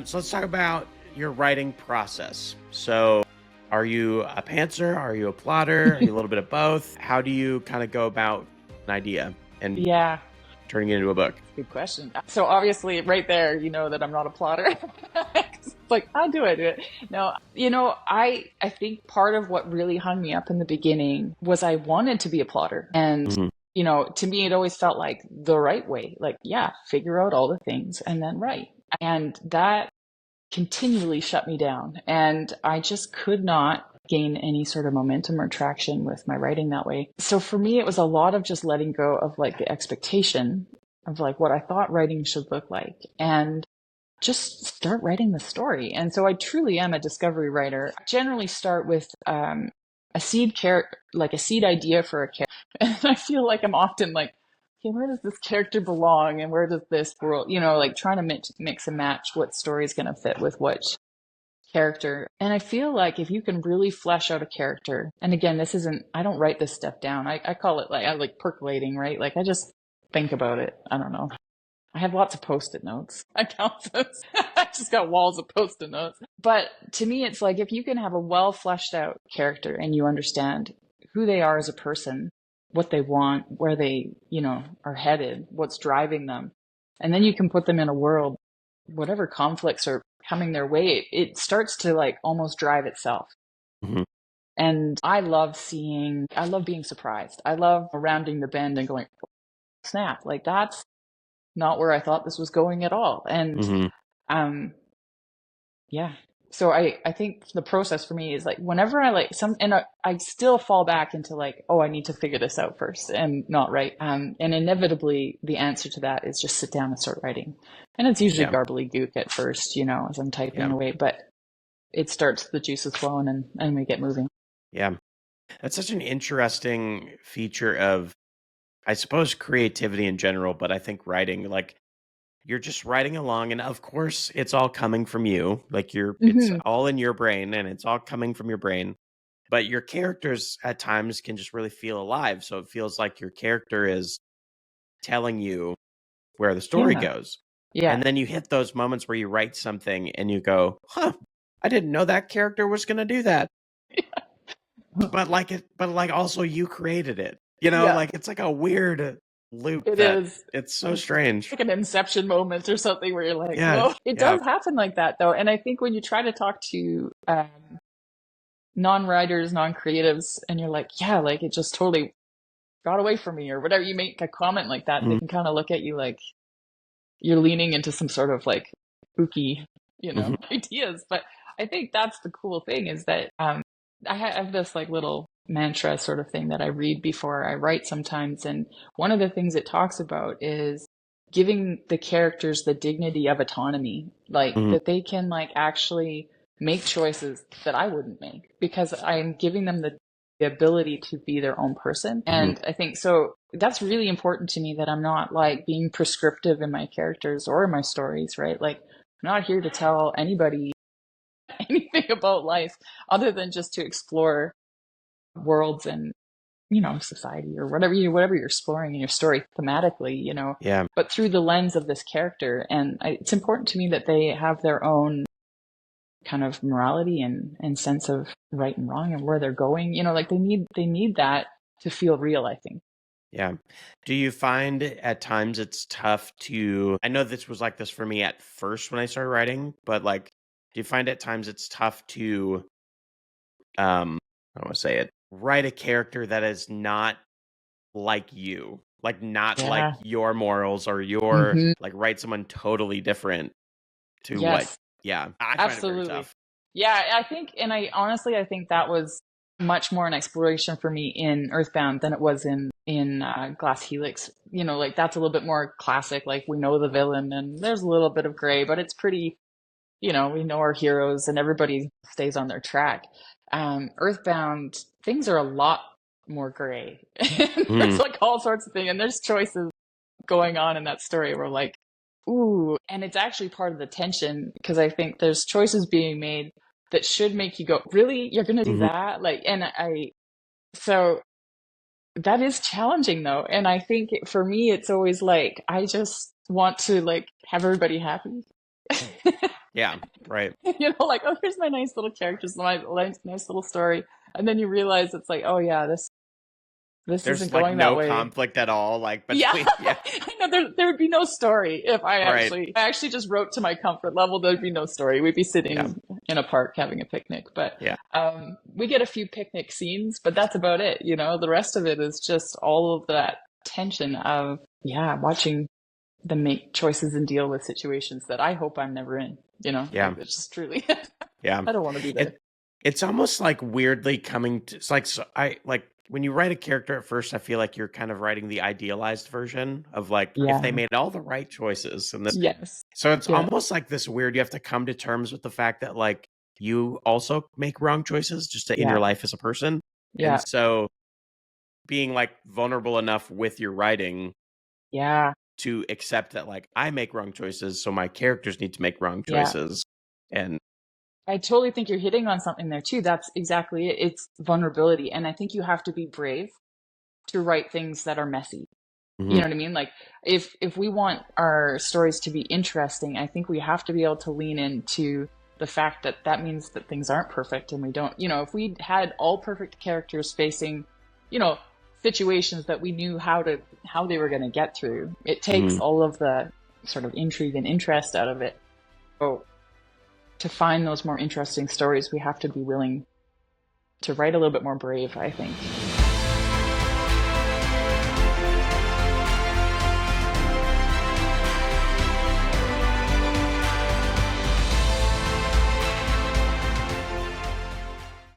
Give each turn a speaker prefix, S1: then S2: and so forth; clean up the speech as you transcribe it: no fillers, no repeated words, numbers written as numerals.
S1: So let's talk about your writing process. So are you a pantser? Are you a plotter? Are you a little bit of both? How do you kind of go about an idea and
S2: Yeah,
S1: turning it into a book?
S2: good question. So obviously, right there, you know that I'm not a plotter. It's like, how do I do it? No, I think part of what really hung me up in the beginning was I wanted to be a plotter, and
S1: Hmm.
S2: to me, it always felt like the right way. Like, yeah, figure out all the things and then write, and that continually shut me down, and I just could not gain any sort of momentum or traction with my writing that way. So for me, it was a lot of just letting go of like the expectation of like what I thought writing should look like and just start writing the story. And so I truly am a discovery writer. I generally start with a seed character, like a seed idea for a character. And I feel like I'm often like, okay, where does this character belong? And where does this world, like trying to mix and match what story is going to fit with which character. And I feel like if you can really flesh out a character, and again, I don't write this stuff down. I call it like, I like percolating, right? Like I just think about it. I don't know. I have lots of post-it notes. I count those. I just got walls of post-it notes. But to me, it's like if you can have a well fleshed out character and you understand who they are as a person, what they want, where they, are headed, what's driving them, and then you can put them in a world, whatever conflicts are coming their way, it starts to like almost drive itself.
S1: Hmm.
S2: And I love being surprised. I love rounding the bend and going, snap, like that's not where I thought this was going at all. And
S1: Hmm.
S2: um yeah. So I think the process for me is like whenever I like I still fall back into like, oh, I need to figure this out first and not write. And inevitably the answer to that is just sit down and start writing. And it's usually
S1: Yeah.
S2: gobbledygook at first, as I'm typing
S1: Yeah.
S2: away, but it starts the juices flowing and we get moving.
S1: Yeah. That's such an interesting feature of, I suppose, creativity in general, but I think writing, like, you're just writing along, and of course, it's all coming from you. Like it's
S2: Hmm.
S1: all in your brain, and it's all coming from your brain. But your characters at times can just really feel alive. So it feels like your character is telling you where the story
S2: Yeah.
S1: goes.
S2: Yeah.
S1: And then you hit those moments where you write something and you go, "Huh, I didn't know that character was going to do that." But like also you created it.
S2: Yeah.
S1: Like it's like a weird loop
S2: It
S1: that
S2: is.
S1: it's so
S2: It's
S1: strange.
S2: like an inception moment or something where you're like,
S1: Yeah.
S2: whoa. It
S1: Yeah.
S2: does happen like that though. And I think when you try to talk to non-writers, non-creatives, and you're like, yeah, like it just totally got away from me or whatever, you make a comment like that, they
S1: Mhm.
S2: can kind of look at you like you're leaning into some sort of like spooky,
S1: Mhm.
S2: ideas. But I think that's the cool thing is that I have this like little mantra sort of thing that I read before I write sometimes. And one of the things it talks about is giving the characters the dignity of autonomy, like
S1: Mhm.
S2: that they can like actually make choices that I wouldn't make because I'm giving them the ability to be their own person.
S1: Mhm.
S2: And I think so that's really important to me that I'm not like being prescriptive in my characters or in my stories, right? Like I'm not here to tell anybody anything about life other than just to explore worlds and society or whatever you're exploring in your story thematically,
S1: Yeah.
S2: but through the lens of this character. And it's important to me that they have their own kind of morality and sense of right and wrong and where they're going. Like they need that to feel real, I think.
S1: Yeah. Do you find at times it's tough to, I know this was like this for me at first when I started writing, but like, do you find at times it's tough to, I don't want to say it, write a character that is not like you, like not like
S2: Yeah.
S1: your morals or your,
S2: Hmm.
S1: like write someone totally different to what,
S2: Yes,
S1: yeah, I find it very
S2: absolutely.
S1: tough.
S2: Yeah, I think, and I think that was much more an exploration for me in Earthbound than it was in Glass Helix. Like that's a little bit more classic. Like we know the villain, and there's a little bit of gray, but it's pretty. We know our heroes, and everybody stays on their track. Earthbound, things are a lot more gray.
S1: Mm.
S2: There's like all sorts of things, and there's choices going on in that story where like, ooh, and it's actually part of the tension because I think there's choices being made that should make you go, really? You're going to do
S1: Hmm.
S2: that? So that is challenging though. And I think for me, it's always like, I just want to like have everybody happy.
S1: Yeah, right.
S2: Like, oh, here's my nice little characters, my nice little story. And then you realize it's like, oh yeah, this isn't
S1: There's like
S2: going that
S1: no
S2: way.
S1: conflict at all, like
S2: Yeah,
S1: between yeah,
S2: I know there would be no story if
S1: right.
S2: I actually just wrote to my comfort level. There'd be no story. We'd be
S1: Yeah,
S2: sitting in a park having a picnic. But
S1: yeah,
S2: we get a few picnic scenes, but that's about it. The rest of it is just all of that tension of watching them make choices and deal with situations that I hope I'm never in.
S1: yeah,
S2: It's just truly,
S1: yeah.
S2: I don't want to be there.
S1: It's almost like weirdly coming to, it's like, so I like when you write a character at first, I feel like you're kind of writing the idealized version of like if they
S2: Yeah.
S1: made all the right choices and this.
S2: Yes.
S1: So it's
S2: Yeah.
S1: almost like this weird, you have to come to terms with the fact that like you also make wrong choices just in your
S2: Yeah.
S1: life as a person. And
S2: Yeah.
S1: so being like vulnerable enough with your writing
S2: Yeah.
S1: to accept that like I make wrong choices, so my characters need to make wrong
S2: Yeah.
S1: choices. And
S2: I totally think you're hitting on something there too. That's exactly it. It's vulnerability. And I think you have to be brave to write things that are messy. You
S1: mhm,
S2: know what I mean? Like if we want our stories to be interesting, I think we have to be able to lean into the fact that that means that things aren't perfect and we don't, if we had all perfect characters facing, you know, situations that we knew how they were going to get through, it takes
S1: mhm.
S2: all of the sort of intrigue and interest out of it. So to find those more interesting stories, we have to be willing to write a little bit more brave, I think.